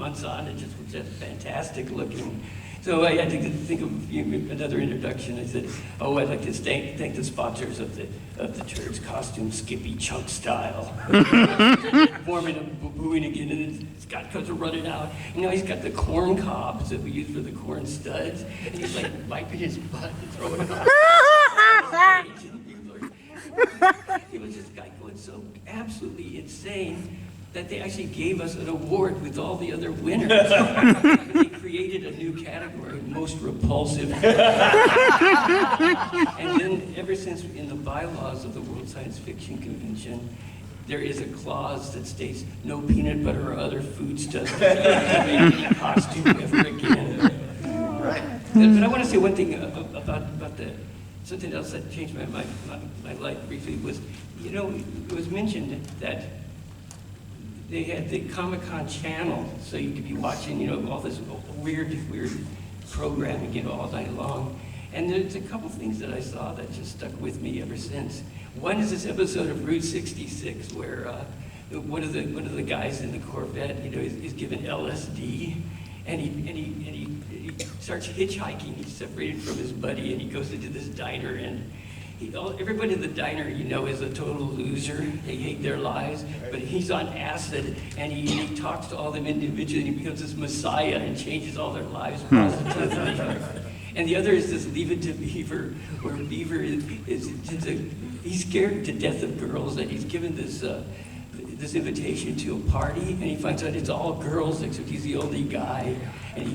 months on, it just was just fantastic looking. So I had to think of another introduction. I said, "Oh, I'd like to thank the sponsors of the church costume, Skippy Chunk Style." Forming and booing again, and Scott comes running out. You know, he's got the corn cobs that we use for the corn studs, and he's like wiping his butt and throwing it off. It was this guy going so absolutely insane that they actually gave us an award with all the other winners. They created a new category, most repulsive. And then ever since in the bylaws of the World Science Fiction Convention, there is a clause that states no peanut butter or other foodstuffs can be made any costume ever again. Right. But I want to say one thing about the, something else that changed my life briefly was, you know, it was mentioned that they had the Comic-Con channel, so you could be watching, you know, all this weird programming, you know, all night long. And there's a couple things that I saw that just stuck with me ever since. One is this episode of Route 66 where one of the guys in the Corvette, you know, is given LSD, and he starts hitchhiking. He's separated from his buddy, and he goes into this diner, and everybody in the diner, you know, is a total loser. They hate their lives, but he's on acid, and he talks to all them individually, and he becomes this messiah and changes all their lives positively. And the other is this Leave It to Beaver, where Beaver he's scared to death of girls, and he's given this invitation to a party, and he finds out it's all girls except he's the only guy, and he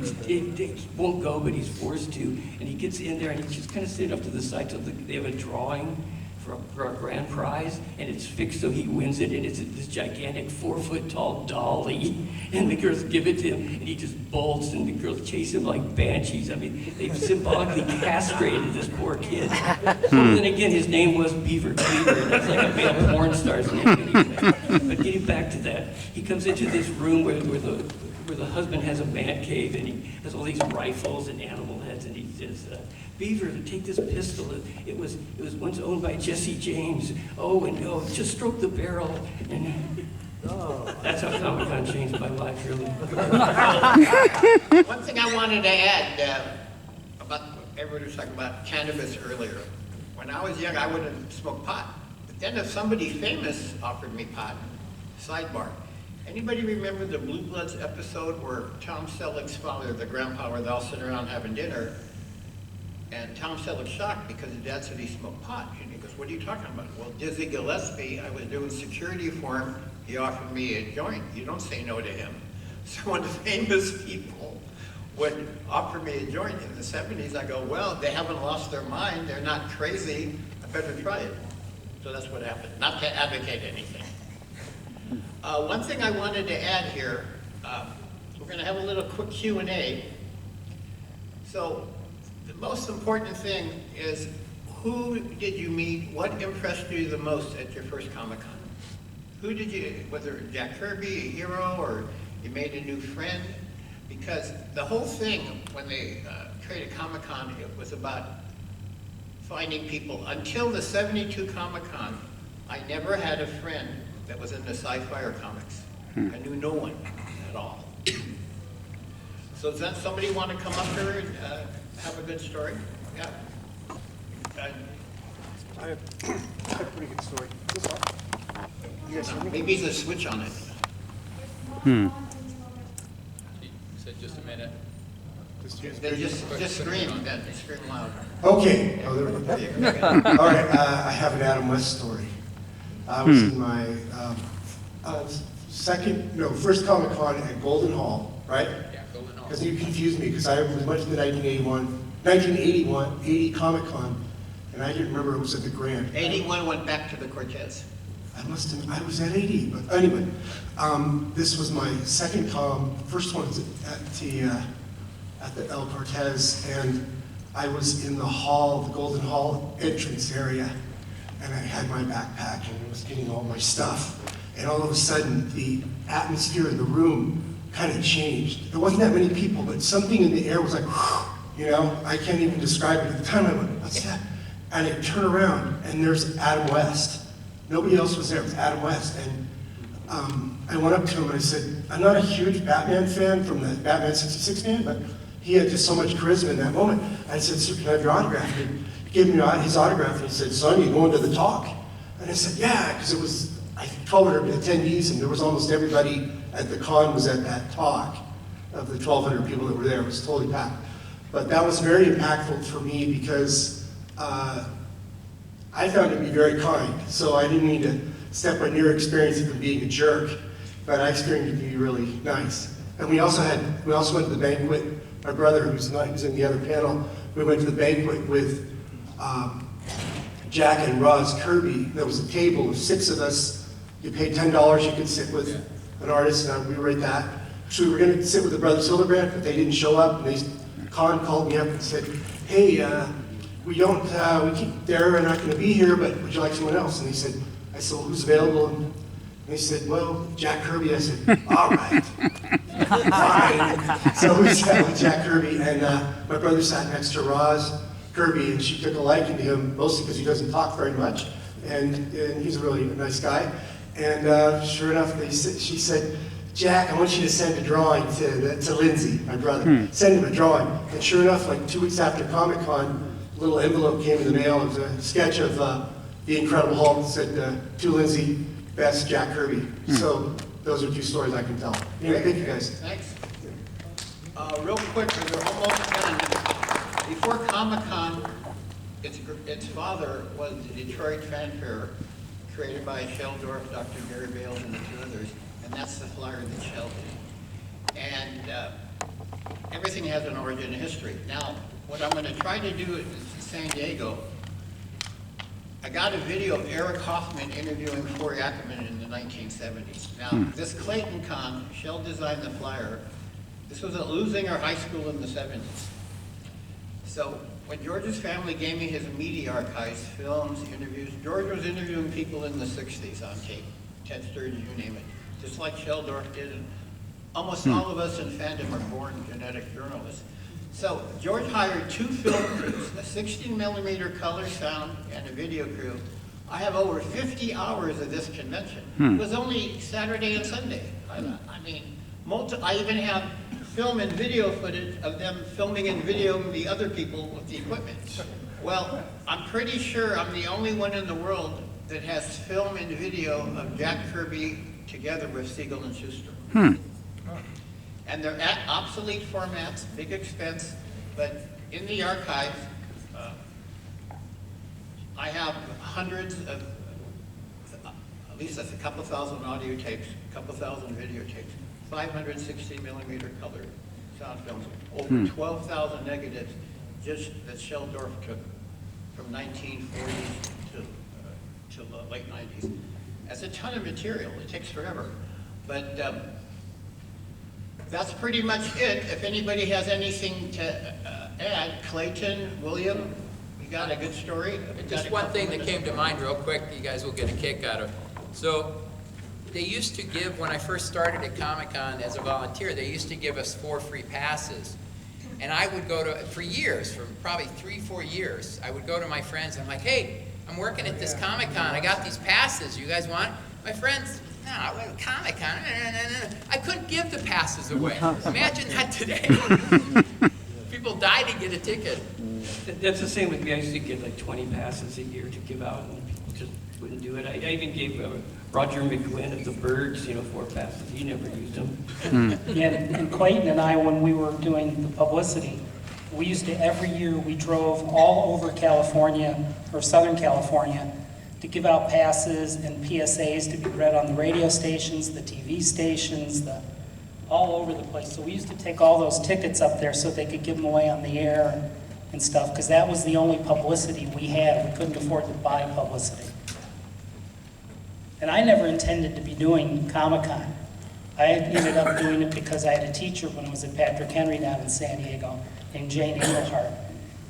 won't go, but he's forced to, and he gets in there, and he's just kind of sitting up to the side till they have a drawing for a grand prize, and it's fixed so he wins it, and it's this gigantic 4-foot-tall dolly, and the girls give it to him, and he just bolts, and the girls chase him like banshees. I mean, they've symbolically castrated this poor kid. Well, then again, his name was Beaver Cleaver, and that's like a male porn star's name. But getting back to that, he comes into this room where the husband has a man cave, and he has all these rifles and animal heads, and he says, "Beaver, take this pistol. It was once owned by Jesse James. Oh, and no, just stroke the barrel." And that's how Comic-Con changed my life, really. One thing I wanted to add about everybody was talking about cannabis earlier. When I was young, I wouldn't smoke pot. But then if somebody famous offered me pot, sidebar. Anybody remember the Blue Bloods episode where Tom Selleck's father, the grandpa, where they all sit around having dinner, and Tom Selleck's shocked because his dad said he smoked pot. And he goes, "What are you talking about?" "Well, Dizzy Gillespie, I was doing security for him. He offered me a joint. You don't say no to him." So when famous people would offer me a joint in the 70s, I go, well, they haven't lost their mind. They're not crazy. I better try it. So that's what happened. Not to advocate anything. One thing I wanted to add here, we're going to have a little quick Q&A. So the most important thing is, who did you meet? What impressed you the most at your first Comic-Con? Who did you, whether Jack Kirby, a hero, or you made a new friend? Because the whole thing, when they created Comic-Con, it was about finding people. Until the 72 Comic-Con, I never had a friend that was into sci-fi or comics. I knew no one at all. So does that somebody want to come up here and have a good story? Yeah. I have a pretty good story. Is this on? You guys hear me? Maybe there's a switch on it. You said just a minute. Just scream, then scream loud. Okay. Oh, there we go. All right. I have an Adam West story. I was in my first Comic-Con at Golden Hall, right? Yeah, Golden Hall. Because you confused me, because I went to the 1980 Comic-Con, and I didn't remember it was at the Grand. 81 went back to the Cortez. I was at 80, but anyway, this was my second first one was at the El Cortez, and I was in the hall, the Golden Hall entrance area, and I had my backpack, and I was getting all my stuff, and all of a sudden, the atmosphere in the room kind of changed. There wasn't that many people, but something in the air was like, you know, I can't even describe it. At the time, I went, "What's that?" And I turned around, and there's Adam West. Nobody else was there. It was Adam West, and I went up to him and I said, I'm not a huge Batman fan from the Batman 66 game, but he had just so much charisma in that moment. I said, sir, can I have your autograph? And he gave me his autograph and he said, son, you going to the talk? And I said, yeah, because it was, I think, 1,200 attendees and there was almost everybody at the con was at that talk. Of the 1,200 people that were there, it was totally packed. But that was very impactful for me because I found him to be very kind. So I didn't need to step on your experience of him being a jerk, but I experienced him to be really nice. And we also went to the banquet. My brother, who's in the other panel, we went to the banquet with Jack and Roz Kirby. There was a table of 6 of us. You paid $10, you could sit with an artist, and we were at that. So we were going to sit with the Brothers Hildebrand, but they didn't show up. And Con called me up and said, hey, we keep Dara not going to be here, but would you like someone else? And I said, well, who's available? And they said, well, Jack Kirby. I said, all right, fine. So we sat with Jack Kirby, and my brother sat next to Roz Kirby, and she took a liking to him, mostly because he doesn't talk very much, and he's a really nice guy. And sure enough, she said, Jack, I want you to send a drawing to Lindsay, my brother. Send him a drawing. And sure enough, like 2 weeks after Comic-Con, a little envelope came in the mail. It was a sketch of The Incredible Hulk that said, to Lindsay, best Jack Kirby. So those are 2 stories I can tell. Anyway, thank you guys. Thanks. Real quick, we're almost done. Before Comic-Con, its father was the Detroit Fanfare, created by Sheldorf, Dr. Gary Bales, and the 2 others. And that's the flyer that Shell did. And everything has an origin and history. Now, what I'm going to try to do in San Diego, I got a video of Eric Hoffman interviewing Forey Ackerman in the 1970s. Now, this Clayton Con, Shell designed the flyer. This was at Lusinger High School in the 70s. So when George's family gave me his media archives, films, interviews, George was interviewing people in the 60s on tape. Ted Sturgeon, you name it. Just like Sheldorf did, and almost all of us in fandom are born genetic journalists. So George hired 2 film crews, a 16mm color sound and a video crew. I have over 50 hours of this convention. It was only Saturday and Sunday. I mean, I even have film and video footage of them filming and videoing the other people with the equipment. Well, I'm pretty sure I'm the only one in the world that has film and video of Jack Kirby together with Siegel and Schuster. And they're at obsolete formats, big expense, but in the archives, I have hundreds of, at least that's a couple thousand audio tapes, a couple thousand videotapes, 560mm color sound films, over 12,000 negatives just that Sheldorf took from 1940s to the late 90s. That's a ton of material. It takes forever. But that's pretty much it. If anybody has anything to add, Clayton, William, you got a good story? Just one thing that came to mind real quick, you guys will get a kick out of. So they used to give, when I first started at Comic-Con as a volunteer, they used to give us 4 free passes. And I would go to, for years, for probably 3-4 years, I would go to my friends and I'm like, hey, I'm working at this Comic-Con, I got these passes, you guys want? My friends, no, Comic-Con, I couldn't give the passes away. Imagine that today. People die to get a ticket. That's the same with me. I used to get like 20 passes a year to give out, and people just wouldn't do it. I even gave Roger McGuinn of the Birds, 4 passes. He never used them. Yeah, and Clayton and I, when we were doing the publicity, we used to, every year, we drove all over California, or Southern California, to give out passes and PSAs to be read on the radio stations, the TV stations, all over the place. So we used to take all those tickets up there so they could give them away on the air and stuff, because that was the only publicity we had. We couldn't afford to buy publicity. And I never intended to be doing Comic-Con. I ended up doing it because I had a teacher when I was at Patrick Henry down in San Diego named Jane Engelhardt.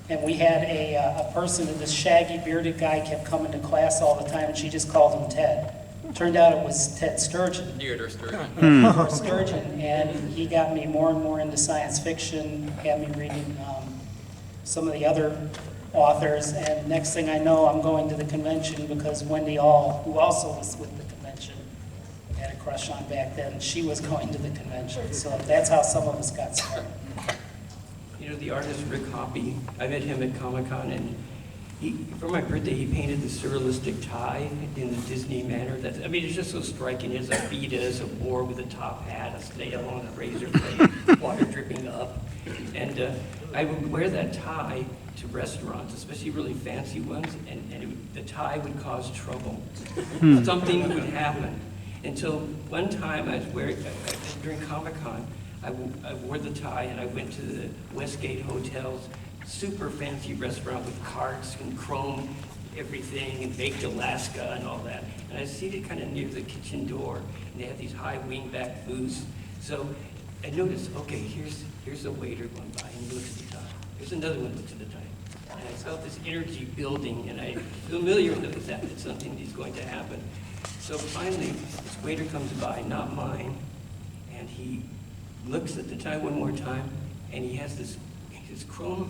And we had a person, this shaggy bearded guy kept coming to class all the time, and she just called him Ted. Turned out it was Ted Sturgeon. Theodore Sturgeon. Theodore Sturgeon, and he got me more and more into science fiction, had me reading some of the other authors, and next thing I know, I'm going to the convention because Wendy All, who also was with the convention, had a crush on back then. She was going to the convention, so that's how some of us got started. You know, the artist Rick Hoppy, I met him at Comic-Con, and for my birthday, he painted the surrealistic tie in the Disney manner. I mean, it's just so striking. It's a fetus, a boar with a top hat, a snail on a razor blade, water dripping up. And I would wear that tie to restaurants, especially really fancy ones, and the tie would cause trouble. Something would happen. Until one time I was wearing, during Comic-Con, I wore the tie and I went to the Westgate Hotel's super fancy restaurant with carts and chrome everything and baked Alaska and all that. And I was seated kind of near the kitchen door, and they had these high wingback booths. So I noticed, okay, here's a waiter going by, and he looks at the tie. There's another one looks at the tie. And I felt this energy building, and I'm familiar with that something is going to happen. So finally, this waiter comes by, not mine, and he looks at the tie one more time, and he has this chrome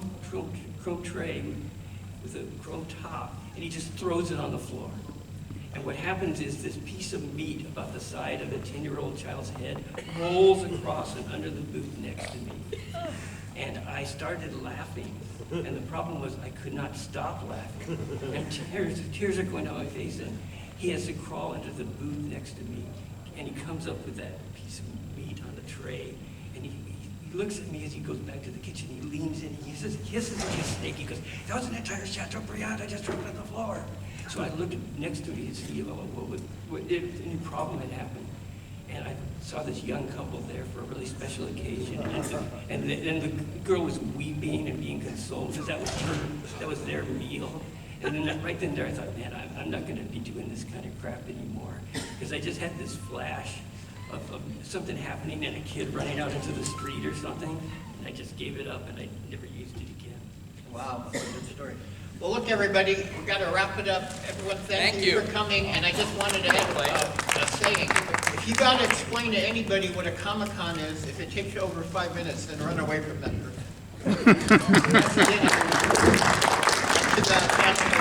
tray with a chrome top, and he just throws it on the floor. And what happens is this piece of meat about the side of a 10-year-old child's head rolls across and under the booth next to me. And I started laughing, and the problem was I could not stop laughing. And tears are going down my face, and he has to crawl into the booth next to me, and he comes up with that piece of meat on the tray, and he looks at me as he goes back to the kitchen. He leans in, he hisses like a snake. He goes, "That was an entire Chateaubriand. I just dropped it on the floor." So I looked next to me to see if any problem had happened. And I saw this young couple there for a really special occasion. And the girl was weeping and being consoled because that was their meal. And then right then there I thought, man, I'm not going to be doing this kind of crap anymore. Because I just had this flash of something happening and a kid running out into the street or something, and I just gave it up and I never used it again. Wow, that's a good story. Well, look, everybody, we've got to wrap it up. Everyone, thank Thank you you. for coming, and I just wanted to add a saying. If you got to explain to anybody what a Comic-Con is, if it takes you over 5 minutes, then run away from that person. That's it, everyone. To the national